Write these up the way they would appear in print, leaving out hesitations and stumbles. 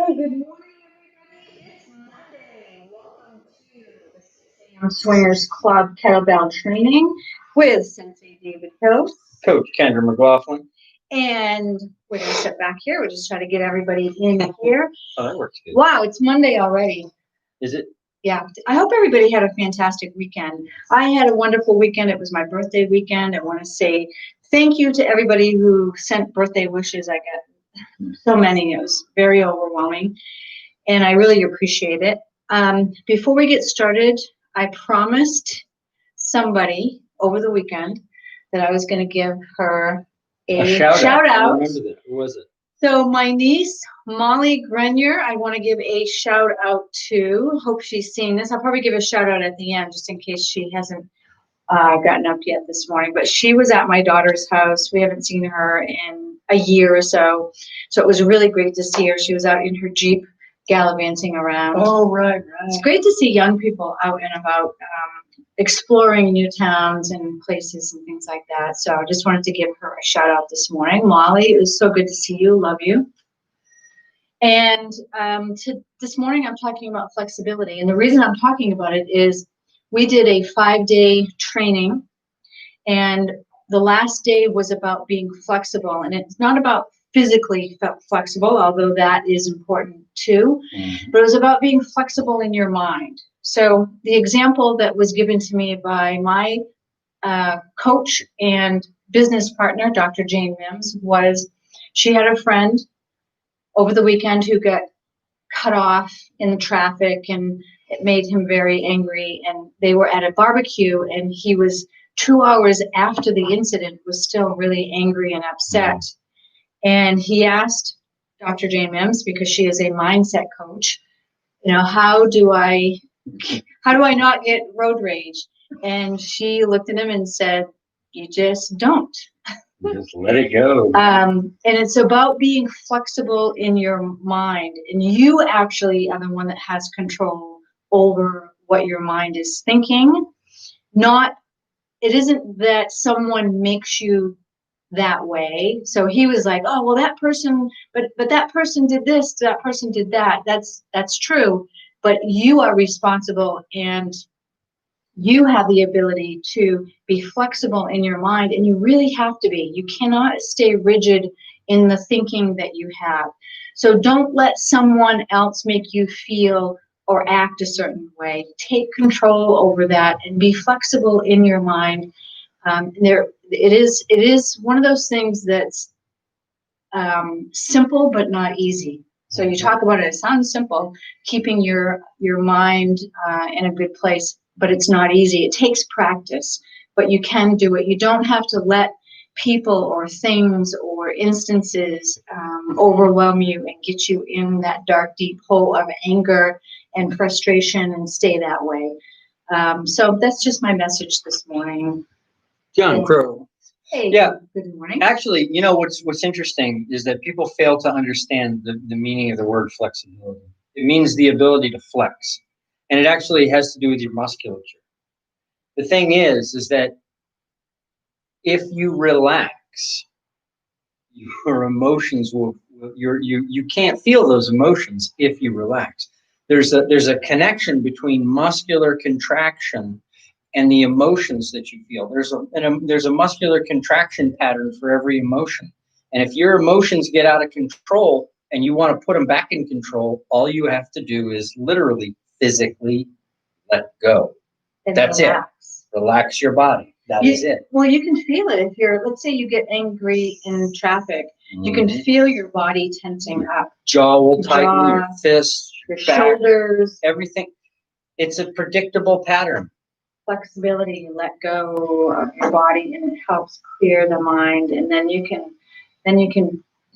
Hey, good morning, everybody. It's Monday. Welcome to the 6 a.m. Swingers Club Kettlebell Training with Sensei David Coase, Coach Kendra McLaughlin. And we're going to sit back here. We're just trying to get everybody in here. Oh, that works good. Wow, it's Monday already. Is it? Yeah. I hope everybody had a fantastic weekend. I had a wonderful weekend. It was my birthday weekend. I want to say thank you to everybody who sent birthday wishes. I got so many. It was very overwhelming, and I really appreciate it. Before we get started, I promised somebody over the weekend that I was going to give her a shout out. I remember that. Who was it? So my niece, Molly Grenier, I want to give a shout out to. Hope she's seeing this. I'll probably give a shout out at the end just in case she hasn't gotten up yet this morning. But she was at my daughter's house. We haven't seen her in a year or so. So it was really great to see her. She was out in her Jeep gallivanting around. Oh, right. It's great to see young people out and about, exploring new towns and places and things like that. So I just wanted to give her a shout out this morning. Molly, it was so good to see you. Love you. And this morning I'm talking about flexibility. And the reason I'm talking about it is we did a 5-day training, and the last day was about being flexible. And it's not about physically flexible, although that is important too, but it was about being flexible in your mind. So the example that was given to me by my coach and business partner, Dr. Jane Mims, was she had a friend over the weekend who got cut off in the traffic, and it made him very angry. And they were at a barbecue, and he was 2 hours after the incident was still really angry and upset. And he asked Dr. Jane Mims, because she is a mindset coach, how do I not get road rage? And she looked at him and said, you just don't. Just let it go. And it's about being flexible in your mind. And you actually are the one that has control over what your mind is thinking. It isn't that someone makes you that way. So he was like, oh, well, that person, but that person did this, that person did that. That's true. But you are responsible, and you have the ability to be flexible in your mind, and you really have to be. You cannot stay rigid in the thinking that you have. So don't let someone else make you feel or act a certain way. Take control over that and be flexible in your mind. It is one of those things that's simple but not easy. So you talk about it sounds simple, keeping your mind in a good place, but it's not easy. It takes practice, but you can do it. You don't have to let people or things or instances overwhelm you and get you in that dark, deep hole of anger and frustration and stay that way. So that's just my message this morning. John Crow. Hey, yeah. Good morning. Actually, what's interesting is that people fail to understand the meaning of the word flexibility. It means the ability to flex, and it actually has to do with your musculature. The thing is that if you relax, your emotions you can't feel those emotions if you relax. There's a connection between muscular contraction and the emotions that you feel. There's a muscular contraction pattern for every emotion. And if your emotions get out of control and you want to put them back in control, all you have to do is literally physically let go. And that's relax. It. Relax your body. That is it. Well, you can feel it if let's say you get angry in traffic. You can feel your body tensing up. Jaw will tighten, your fists, your shoulders, everything. It's a predictable pattern. Flexibility, you let go of your body, and it helps clear the mind, and then you can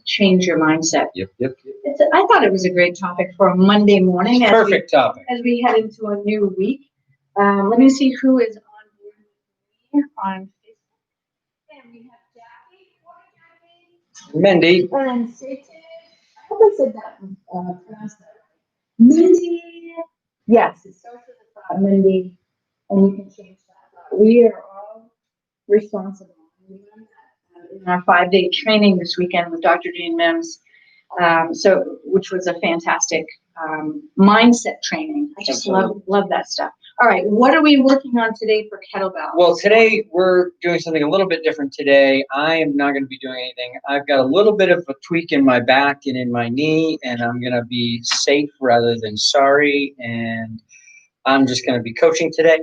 change your mindset. Yep. I thought it was a great topic for a Monday morning. Perfect topic. As we head into a new week. Let me see who is on board with me on Facebook. And we have Jackie. Mindy. And Satan. I hope I said that pronounced that right. Mindy. Yes, it starts with a Mindy. And you can change that. We are all responsible. We learned that in our 5-day training this weekend with Dr. Jane Mims. So, which was a fantastic mindset training. I just love that stuff. All right, what are we working on today for kettlebell? Well, today we're doing something a little bit different today. I am not going to be doing anything. I've got a little bit of a tweak in my back and in my knee, and I'm going to be safe rather than sorry, and I'm just going to be coaching today.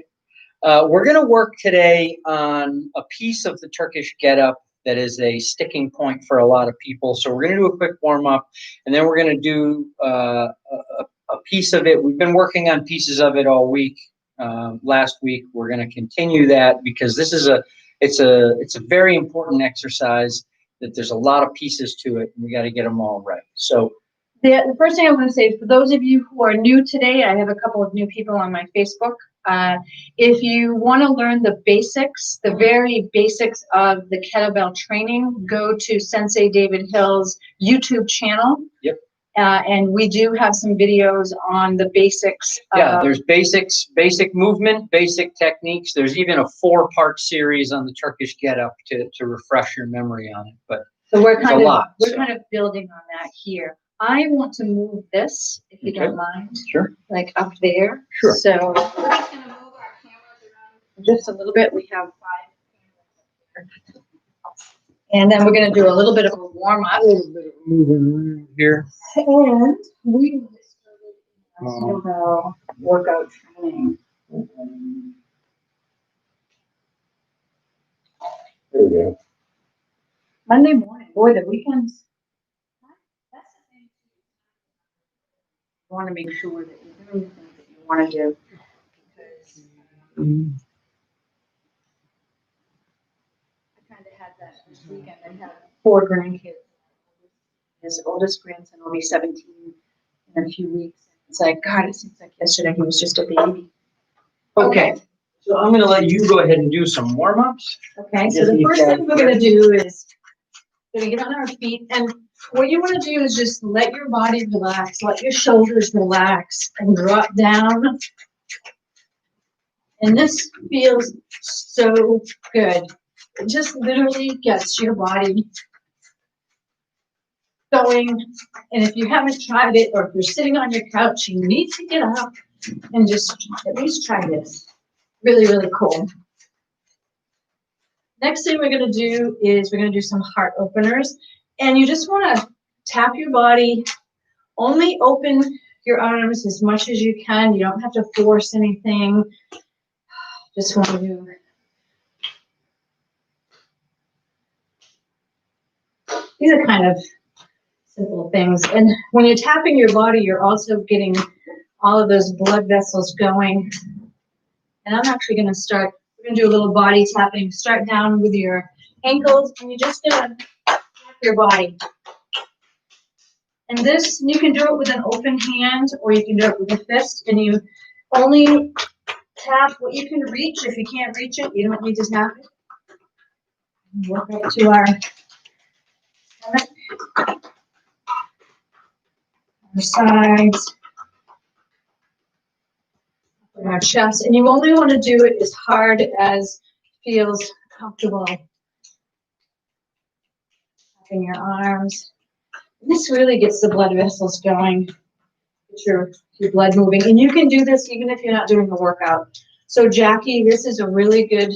We're going to work today on a piece of the Turkish get-up that is a sticking point for a lot of people. So we're going to do a quick warm-up, and then we're going to do a piece of it. We've been working on pieces of it all week. Last week, we're going to continue that because this is it's a very important exercise that there's a lot of pieces to it, and we got to get them all right. So the first thing I want to say, for those of you who are new today, I have a couple of new people on my Facebook. If you want to learn the basics, the very basics of the kettlebell training, go to Sensei David Hill's YouTube channel. Yep. And we do have some videos on the basics. Yeah, there's basic movement, basic techniques. There's even a 4-part series on the Turkish get-up to refresh your memory on it. But so we're kind of building on that here. I want to move this, if you don't mind. Sure. Like up there. Sure. So we're just going to move our cameras around just a little bit. We have 5 cameras up there. And then we're going to do a little bit of a warm-up. A little bit of moving here. And we will get started in our kettlebell workout training. There we go. Monday morning. Boy, the weekends. That's the thing. You want to make sure that you're doing the things that you want to do. Because I kind of had that this weekend. I had 4 grandkids. His oldest grandson will be 17 in a few weeks. It's like, God, it seems like yesterday he was just a baby. Okay. So I'm going to let you go ahead and do some warm-ups. Okay, so the first thing we're going to do is we're going to get on our feet. And what you want to do is just let your body relax. Let your shoulders relax and drop down. And this feels so good. It just literally gets your body going. And if you haven't tried it, or if you're sitting on your couch, you need to get up and just at least try this. Really, really cool. Next thing we're going to do is we're going to do some heart openers. And you just want to tap your body. Only open your arms as much as you can. You don't have to force anything. Just want to do. These are kind of simple things. And when you're tapping your body, you're also getting all of those blood vessels going. And I'm actually going to start, we're going to do a little body tapping. Start down with your ankles, and you're just going to tap your body. And this, you can do it with an open hand, or you can do it with a fist, and you only tap what you can reach. If you can't reach it, you don't need to tap it. Work up to our stomach, our sides, and our chest. And you only want to do it as hard as feels comfortable. Tapping your arms. This really gets the blood vessels going, get your blood moving. And you can do this even if you're not doing a workout. So Jackie, this is a really good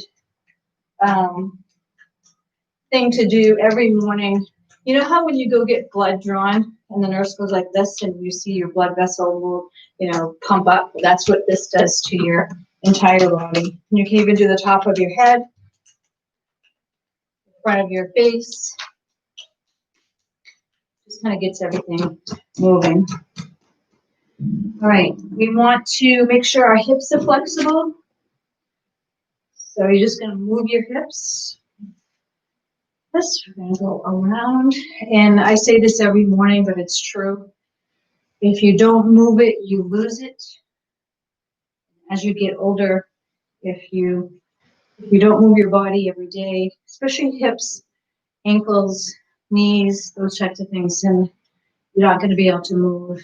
thing to do every morning. You know how when you go get blood drawn and the nurse goes like this and you see your blood vessel will, pump up? That's what this does to your entire body. And you can even do the top of your head, the front of your face. Just kind of gets everything moving. All right, we want to make sure our hips are flexible. So you're just going to move your hips. This, we're going to go around. And I say this every morning, but it's true. If you don't move it, you lose it. As you get older, if you don't move your body every day, especially hips, ankles, knees, those types of things, and you're not going to be able to move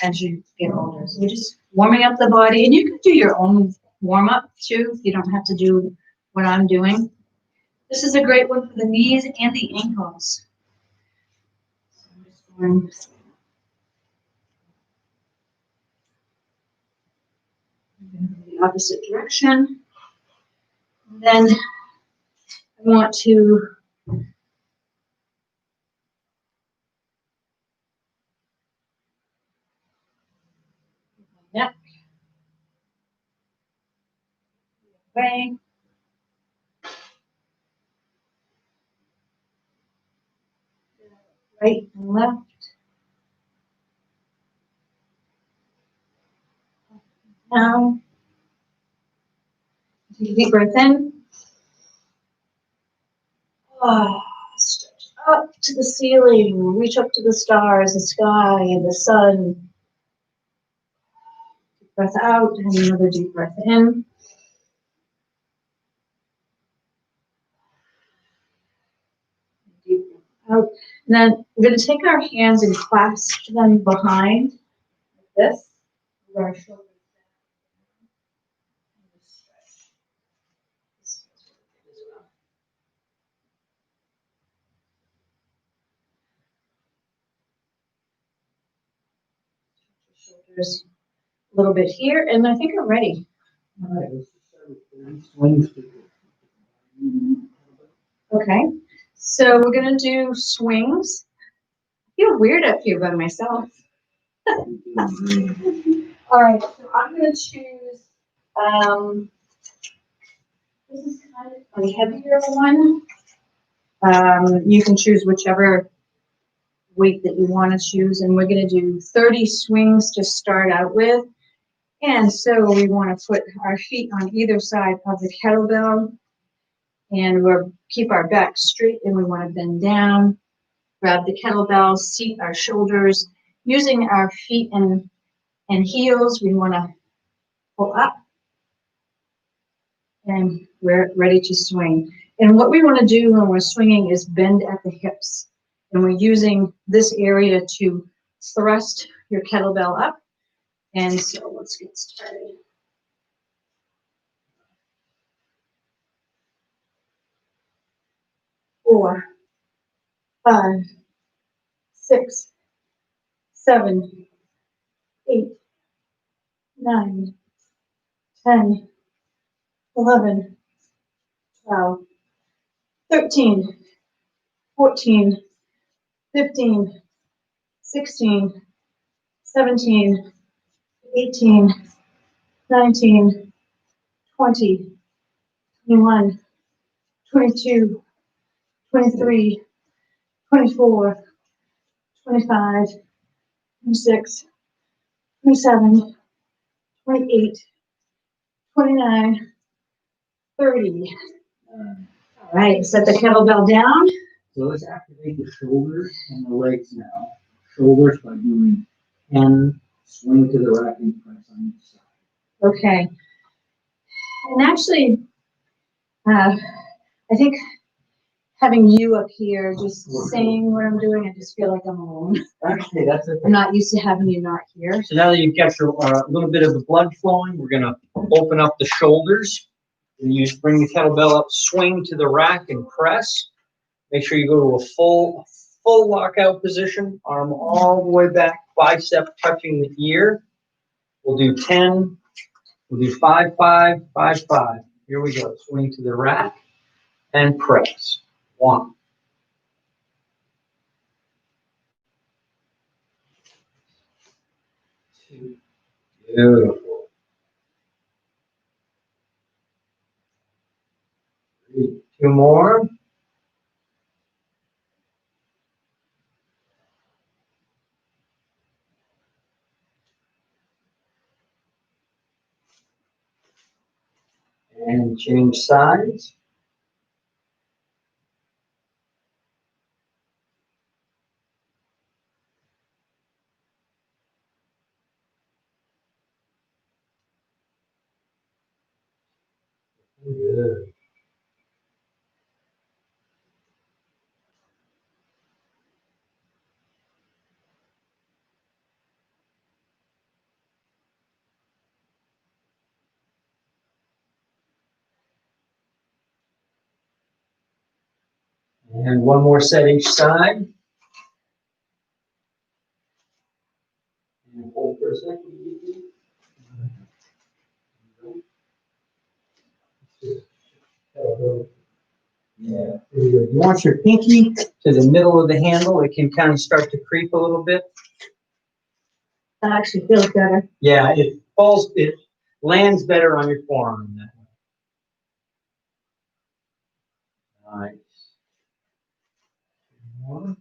as you get older. So you're just warming up the body, and you can do your own warm-up too. You don't have to do what I'm doing. This is a great one for the knees and the ankles. Going the opposite direction. And then I want to neck way. Right and left. Down. Take a deep breath in. Oh, stretch up to the ceiling. Reach up to the stars, the sky, the sun. Deep breath out and another deep breath in. Deep breath out. And then we're going to take our hands and clasp them behind like this. Where our shoulders shoulders a little bit here, and I think I'm ready. All right, let's just start with 30 swings. Okay, so we're gonna do swings. I feel weird up here by myself. All right, so I'm gonna choose. This is kind of a heavier one. You can choose whichever weight that you want to choose, and we're going to do 30 swings to start out with. And so we want to put our feet on either side of the kettlebell, and we'll keep our back straight, and we want to bend down, grab the kettlebell, seat our shoulders, using our feet and heels. We want to pull up, and we're ready to swing. And what we want to do when we're swinging is bend at the hips. And we're using this area to thrust your kettlebell up. And so let's get started. 4, 5, 6, 7, 8, 9, 10, 11, 12, 13, 14, 15, 16, 17, 18, 19, 20, 21, 22, 23, 24, 25, 26, 27, 28, 29, 30. All right, set the kettlebell down. So let's activate the shoulders and the legs now. Shoulders by doing 10 swing to the rack and press on each side. Okay. And actually, I think having you up here just saying what I'm doing, I just feel like I'm alone. Actually, that's it. I'm not used to having you not here. So now that you've got your a little bit of the blood flowing, we're gonna open up the shoulders. And you bring the kettlebell up, swing to the rack and press. Make sure you go to a full lockout position, arm all the way back, bicep touching the ear. We'll do 10. We'll do 5, 5, 5, 5. Here we go. Swing to the rack and press. 1. 2. Beautiful. 3. 2 more. And change sides. Good. And one more set each side. Good. You want your pinky to the middle of the handle. It can kind of start to creep a little bit. That actually feels better. Yeah, it lands better on your forearm that way. Nice. More.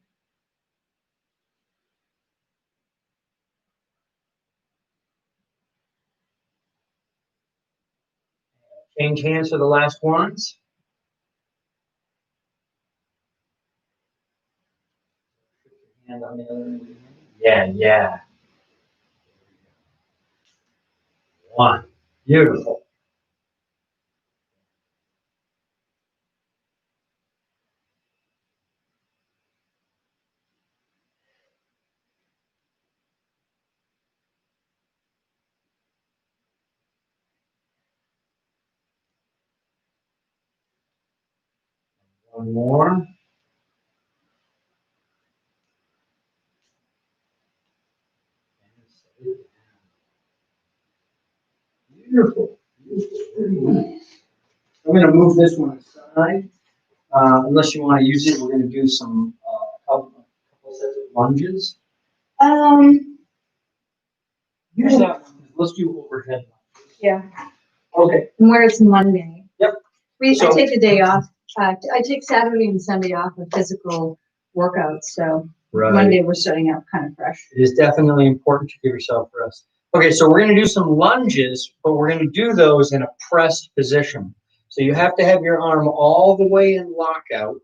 Change hands for the last ones. Hand on the other end of the hand. Yeah. One. Beautiful. One more. Beautiful. Beautiful. I'm going to move this one aside. Unless you want to use it, we're going to do some couple sets of lunges. Use that one. Let's do overhead. Yeah. Okay. And where it's Monday. Yep. I So- take the day off. I take Saturday and Sunday off of physical workouts. So Monday we're starting out kind of fresh. It is definitely important to give yourself rest. Okay, so we're going to do some lunges, but we're going to do those in a pressed position. So you have to have your arm all the way in lockout.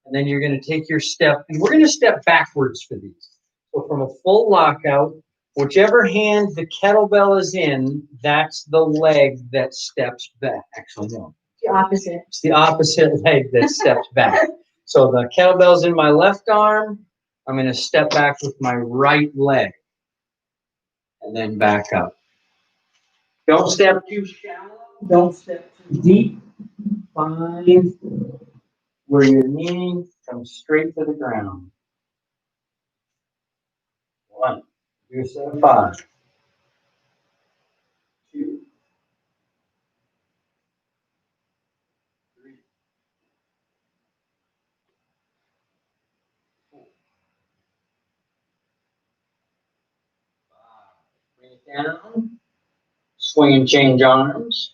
And then you're going to take your step, and we're going to step backwards for these. So from a full lockout, whichever hand the kettlebell is in, that's the leg that steps back. Actually, no. The opposite. It's the opposite leg that steps back. So the kettlebell's in my left arm. I'm going to step back with my right leg. And then back up. Don't step too shallow. Don't step too deep. Find where your knee comes straight to the ground. One. Do a set of 5. 2. 3. 4. 5. Bring it down. Swing and change arms.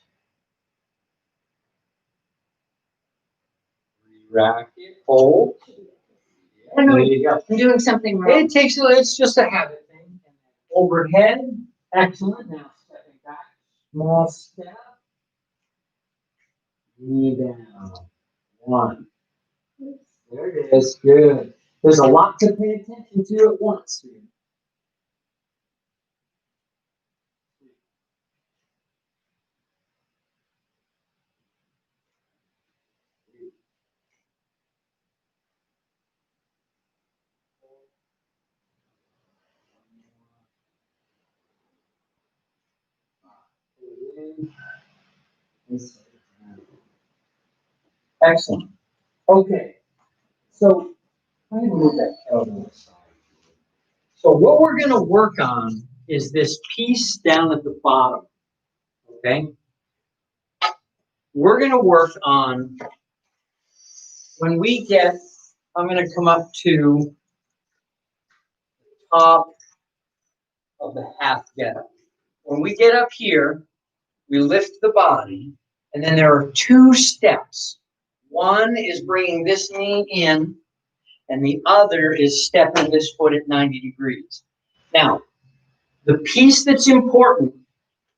Rack it. Hold. I don't know. There you go. I'm doing something wrong. It's just a habit thing. Overhead. Excellent. Now stepping back. Small step. Knee down. 1. There it is. Good. There's a lot to pay attention to at once. Excellent. Okay. So I'm going to move that kettlebell aside. So what we're going to work on is this piece down at the bottom. Okay. We're going to work on when we get. I'm going to come up to the top of the half get up. When we get up here, we lift the body, and then there are 2 steps. One is bringing this knee in, and the other is stepping this foot at 90 degrees. Now, the piece that's important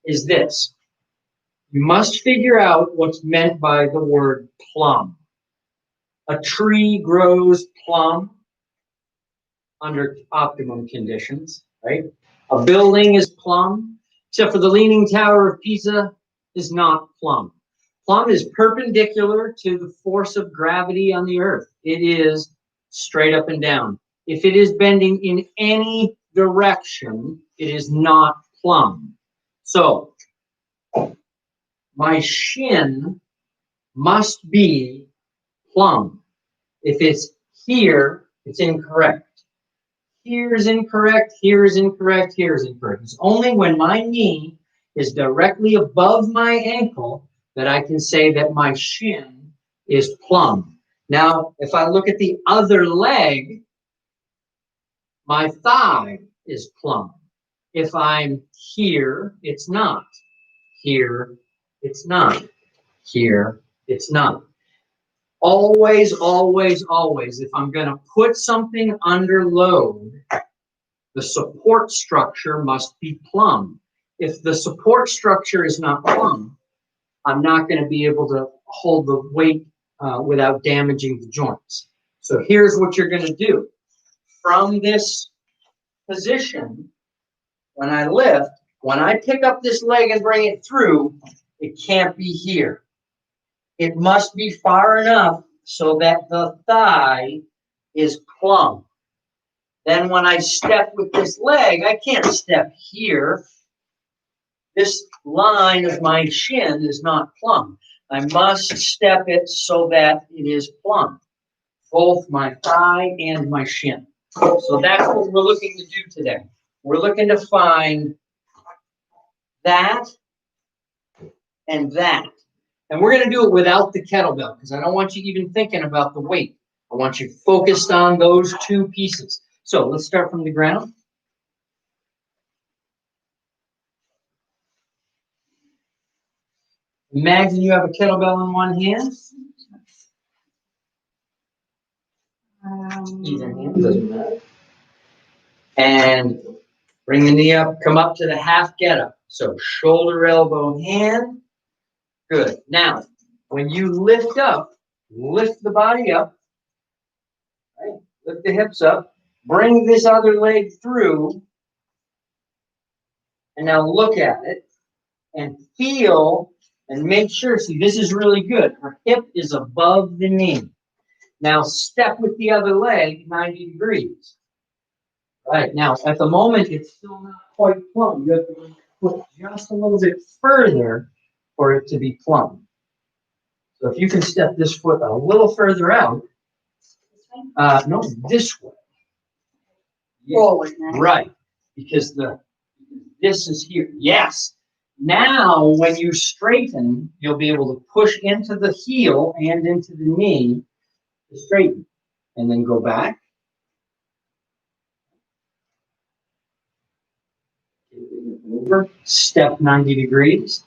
is this. You must figure out what's meant by the word plumb. A tree grows plumb under optimum conditions, right? A building is plumb, except for the Leaning Tower of Pisa is not plumb. Plumb is perpendicular to the force of gravity on the earth. It is straight up and down. If it is bending in any direction, it is not plumb. So, my shin must be plumb. If it's here, it's incorrect. Here is incorrect, here is incorrect, here is incorrect. It's only when my knee is directly above my ankle that I can say that my shin is plumb. Now, if I look at the other leg, my thigh is plumb. If I'm here, it's not. Here, it's not. Here, it's not. Always, always, always, if I'm going to put something under load, the support structure must be plumb. If the support structure is not plumb, I'm not going to be able to hold the weight without damaging the joints. So here's what you're going to do. From this position, when I lift, when I pick up this leg and bring it through, it can't be here. It must be far enough so that the thigh is plumb. Then when I step with this leg, I can't step here. This line of my shin is not plumb. I must step it so that it is plumb, both my thigh and my shin. So that's what we're looking to do today. We're looking to find that and that. And we're going to do it without the kettlebell because I don't want you even thinking about the weight. I want you focused on those two pieces. So let's start from the ground. Imagine you have a kettlebell in one hand. Either hand, doesn't matter. And bring the knee up, come up to the half get up. So shoulder, elbow, hand. Good. Now, when you lift up, lift the body up. Right? Lift the hips up. Bring this other leg through. And now look at it and feel and make sure. See, this is really good. Her hip is above the knee. Now step with the other leg 90 degrees. Right. Now, at the moment, it's still not quite plumb. You have to put just a little bit further for it to be plumb. So if you can step this foot a little further out, no, this way. Forward, right, because this is here. Yes. Now, when you straighten, you'll be able to push into the heel and into the knee to straighten, and then go back. Over, step 90 degrees.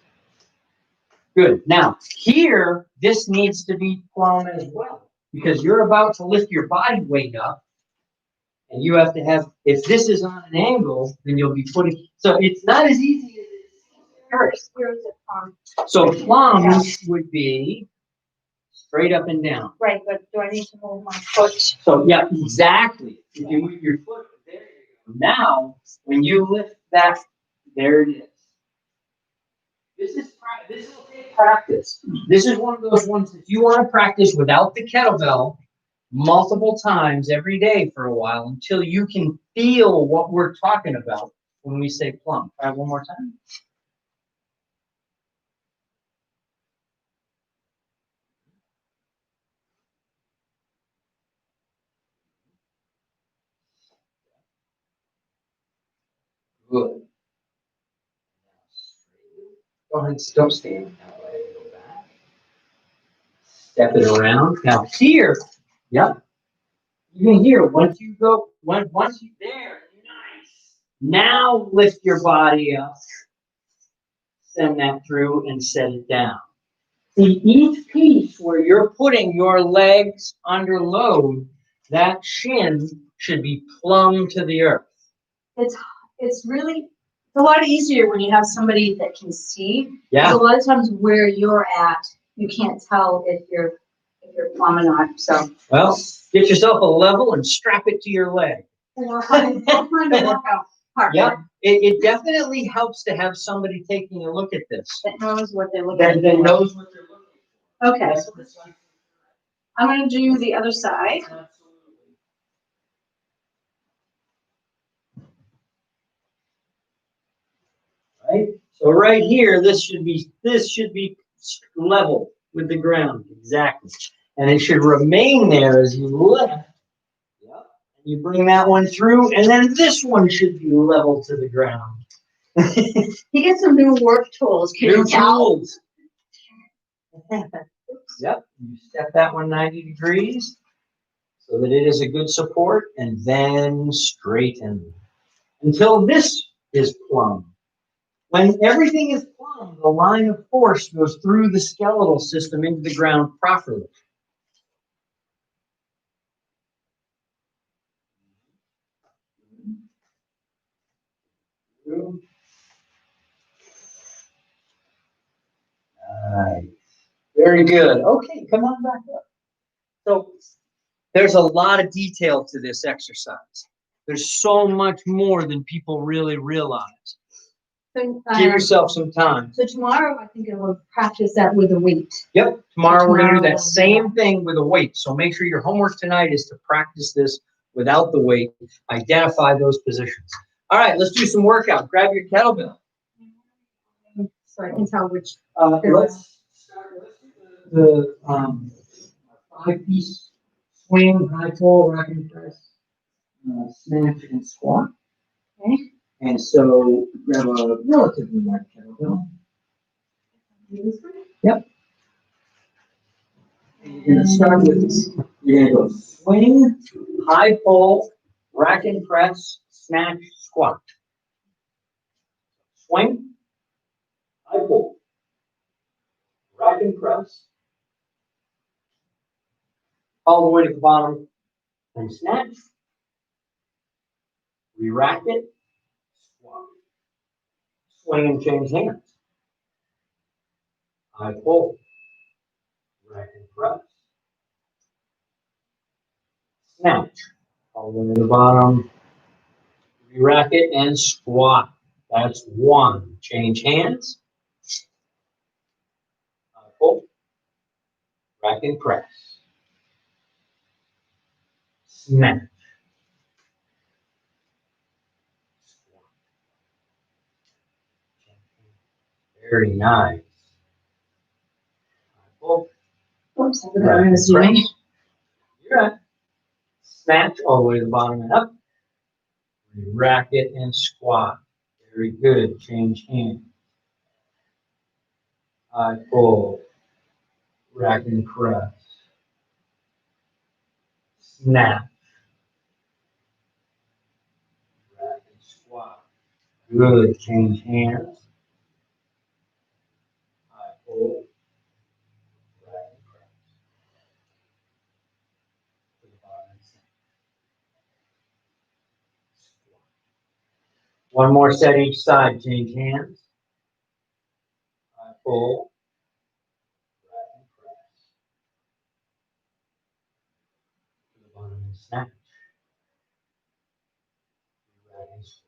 Good. Now, here, this needs to be plumb as well, because you're about to lift your body weight up, and you have to have, if this is on an angle, then you'll be putting, so it's not as easy as it first. Where is it from? So plumb would be straight up and down. Right, but do I need to move my foot? So, yeah, exactly. If you move your foot, there you go. Now, when you lift that, there it is. This will take practice. This is one of those ones that you want to practice without the kettlebell multiple times every day for a while until you can feel what we're talking about when we say plumb. Try one more time. Good. Go ahead, still stand that way. Go back. Step it around. Now here, yep. Even here, once you go, once you there, nice. Now lift your body up. Send that through and set it down. See, each piece where you're putting your legs under load, that shin should be plumb to the earth. It's really a lot easier when you have somebody that can see. Yeah. A lot of times where you're at, you can't tell if you're plumb or not. So Well, get yourself a level and strap it to your leg. Yeah, it definitely helps to have somebody taking a look at this. That knows what they're looking at. That knows what they're looking for. Okay. I'm going to do the other side. Right? So right here, this should be level with the ground, exactly. And it should remain there as you lift. Yep. You bring that one through, and then this one should be level to the ground. He gets some new work tools. Can you tell? Tools. Yep, you step that one 90 degrees so that it is a good support, and then straighten until this is plumb. When everything is plumb, the line of force goes through the skeletal system into the ground properly. Nice. Very good. Okay, come on back up. So there's a lot of detail to this exercise. There's so much more than people really realize. So, Give yourself some time. so tomorrow, I think I will practice that with a weight. Yep, tomorrow we're going to do Tomorrow that same thing with a weight. So make sure your homework tonight is to practice this without the weight. Identify those positions. All right, let's do some workout. Grab your kettlebell. So I can tell which. Let's do the 5-piece swing, high pull, rack and press, snatch, and squat. Okay. And so grab a relatively light kettlebell. Yep. And you're going to start with this. You're going to go swing, High pull, rack and press, snatch, squat. Swing, high pull, rack and press, all the way to the bottom, and snatch. Re-rack it, squat. Swing and change hands. High pull, rack and press, snatch. All the way to the bottom, re-rack it, and squat. That's one. Change hands. High pull, rack and press, snatch. Very nice. High pull, Oops, I forgot what I was doing. You're right. Snatch all the way to the bottom and up. Rack it and squat. Very good. Change hands. High pull. Rack and press. Snatch. Rack and squat. Good. Change hands. High pull. Rack and press. To the bottom and snatch. Squat. One more set each side. Change hands. High pull. Rack and press. To the bottom and snatch. Rack and squat.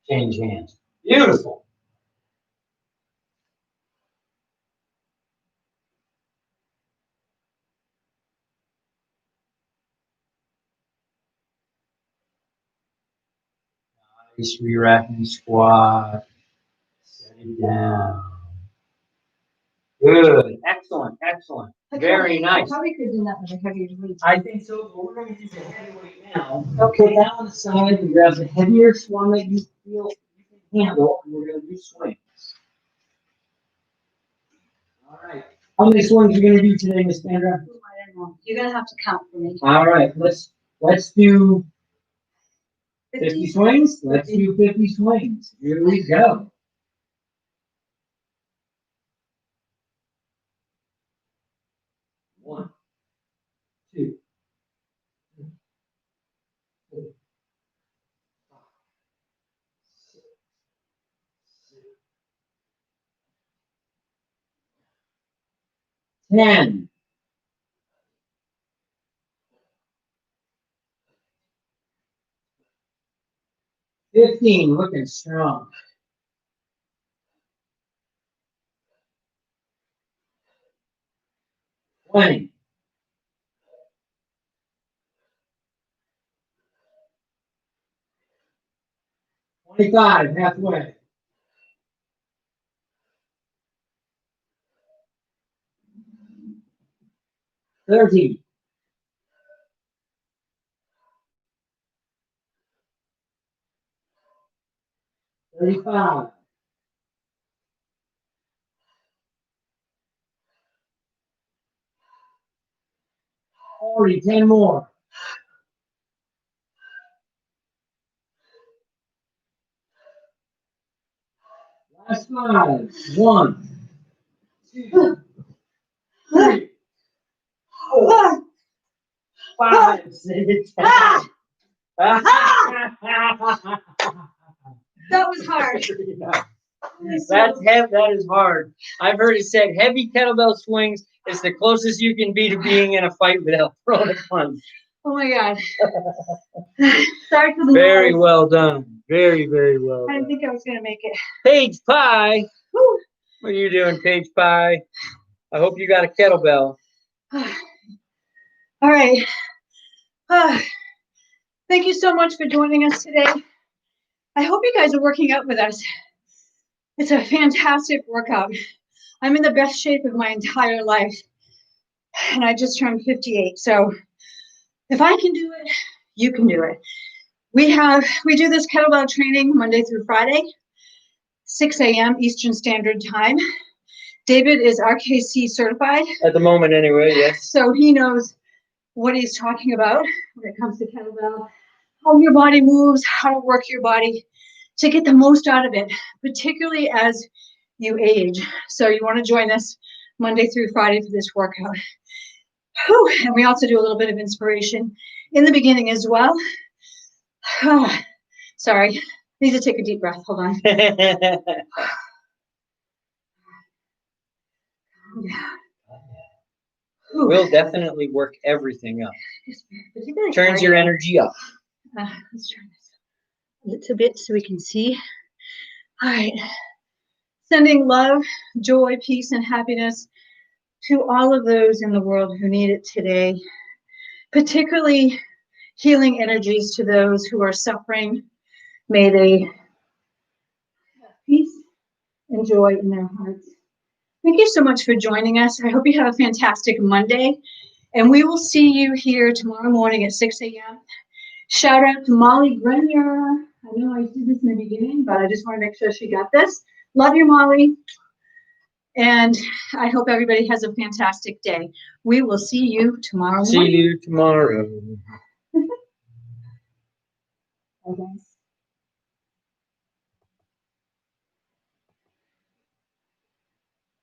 Change hands. Beautiful. Nice re-rack and squat. Set it down. Good. Excellent. Excellent. Very nice. I probably could do that with a heavier weight. I think so, but we're going to do the heavyweight now. Okay, put that on the side and grab the heaviest one that you feel you can handle, and we're going to do swings. All right. How many swings are you going to do today, Miss Sandra? I don't know. You're gonna have to count for me. All right, let's do 50 swings. Let's do 50 swings. Here we go. One, two, three, four, 5, 6, 7, 10. 15, looking strong. 20. 25, halfway. 30. 35. 40, 10 more. Last 5. 1, 2, 3, 4, 5, 6. That was hard. That is hard. I've heard it said heavy kettlebell swings is the closest you can be to being in a fight without throwing a punch. Oh my God. Sorry for the Very noise. well done. Very, very well I didn't done. think I was going to make it. Paige Pie. Whew. What are you doing, Paige Pie? I hope you got a kettlebell. All right. Thank you so much for joining us today. I hope you guys are working out with us. It's a fantastic workout. I'm in the best shape of my entire life. And I just turned 58. So if I can do it, you can do it. We do this kettlebell training Monday through Friday, 6 a.m. Eastern Standard Time. David is RKC certified. At the moment, anyway, yes. So he knows what he's talking about when it comes to kettlebell, how your body moves, how to work your body to get the most out of it, particularly as you age. So you want to join us Monday through Friday for this workout. Whew. And we also do a little bit of inspiration in the beginning as well. Sorry, I need to take a deep breath. Hold on. We'll definitely work everything up. Particularly Turns your cardio. energy up. Let's turn this a little bit so we can see. All right. Sending love, joy, peace, and happiness to all of those in the world who need it today, particularly healing energies to those who are suffering. May they have peace and joy in their hearts. Thank you so much for joining us. I hope you have a fantastic Monday, and we will see you here tomorrow morning at 6 a.m. Shout out to Molly Grenier. I know I did this in the beginning, but I just want to make sure she got this. Love you, Molly. And I hope everybody has a fantastic day. We will see you tomorrow morning. See you tomorrow. Bye, guys.